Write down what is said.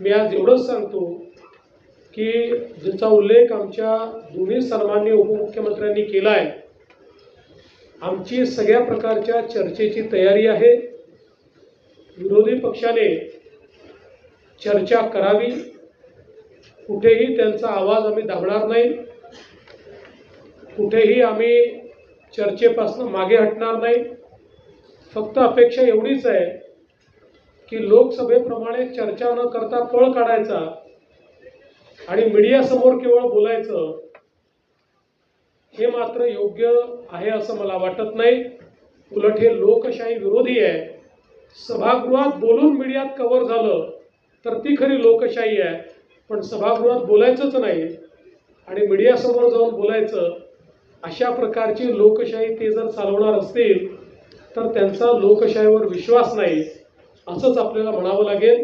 मी आज एवढंच सांगतो की ज्याचा उल्लेख आमच्या दोन्ही सन्माननीय उपमुख्यमंत्र्यांनी केला आहे, आमची सगळ्या प्रकारच्या चर्चेची तयारी आहे। विरोधी पक्षाने चर्चा करावी, कुठेही त्यांचा आवाज आम्ही दाबणार नाही, कुठेही आम्ही चर्चेपासून मागे हटणार नाही। फक्त अपेक्षा एवढीच आहे की लोकसभेप्रमाणे चर्चा न करता पळ काढायचा आणि मीडियासमोर केवळ बोलायचं, हे मात्र योग्य आहे असं मला वाटत नाही। उलट हे लोकशाही विरोधी आहे। सभागृहात बोलून मीडियात कव्हर झालं तर ती खरी लोकशाही आहे, पण सभागृहात बोलायचंच नाही आणि मीडियासमोर जाऊन बोलायचं, अशा प्रकारची लोकशाही ते जर चालवणार असतील तर त्यांचा लोकशाहीवर विश्वास नाही असंच आपल्याला म्हणावं लागेल।